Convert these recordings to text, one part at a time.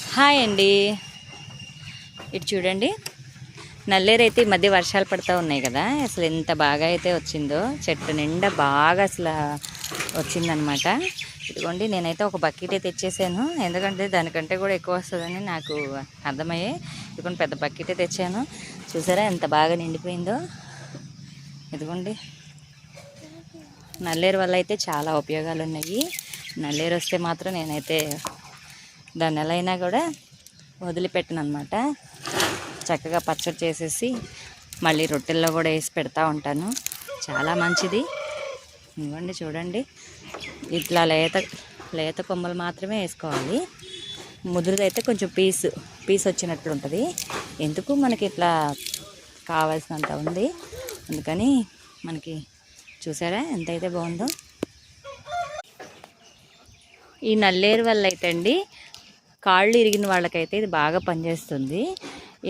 Hi అండి. ఇటు చూడండి, నల్లేరు అయితే ఈ మధ్య వర్షాలు పడుతూ ఉన్నాయి కదా, అసలు ఎంత బాగా అయితే వచ్చిందో. చెట్టు నిండా బాగా అసలు వచ్చిందనమాట. ఇదిగోండి, నేనైతే ఒక బకెట్ తెచ్చేసాను, ఎందుకంటే దానికంటే కూడా ఎక్కువ వస్తుందని నాకు అర్థమయ్యే. ఇదిగోండి, పెద్ద బకెట్ తెచ్చాను. చూసారా ఎంత బాగా నిండిపోయిందో. ఇదిగోండి, నల్లేరు వల్ల అయితే చాలా ఉపయోగాలు ఉన్నాయి. నల్లేరు వస్తే మాత్రం నేనైతే దాన్ని ఎలా అయినా కూడా వదిలిపెట్టను అనమాట. చక్కగా పచ్చడి చేసేసి మళ్ళీ రొట్టెల్లో కూడా వేసి పెడతా ఉంటాను. చాలా మంచిది. ఇవ్వండి చూడండి, ఇట్లా లేత కొమ్మలు మాత్రమే వేసుకోవాలి. ముదురుదైతే కొంచెం పీస్ వచ్చినట్లు ఉంటుంది. ఎందుకు మనకి ఇట్లా కావాల్సినంత ఉంది, అందుకని మనకి చూసారా ఎంతైతే బాగుందో. ఈ నల్లేరు వల్ల అయితే అండి, కాళ్ళు ఇరిగిన వాళ్ళకైతే ఇది బాగా పనిచేస్తుంది.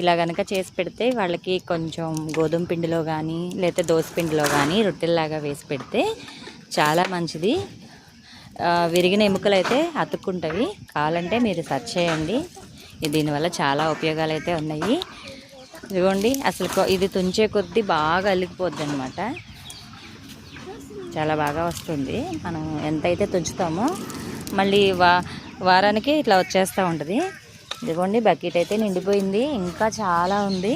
ఇలా కనుక చేసి పెడితే వాళ్ళకి కొంచెం గోధుమ పిండిలో కానీ లేకపోతే దోశ పిండిలో కానీ రొట్టెల్లాగా వేసి పెడితే చాలా మంచిది. విరిగిన ఎముకలు అయితే అతుక్కుంటవి. కావాలంటే మీరు సెర్చ్ చేయండి. దీనివల్ల చాలా ఉపయోగాలు అయితే ఉన్నాయి. ఇదిగోండి, అసలు ఇది తుంచే కొద్దీ బాగా అల్లికిపోద్ది అనమాట. చాలా బాగా వస్తుంది. మనం ఎంతైతే తుంచుతామో మళ్ళీ వారానికి ఇట్లా వచ్చేస్తూ ఉంటుంది. ఇదిగోండి, బకెట్ అయితే నిండిపోయింది, ఇంకా చాలా ఉంది.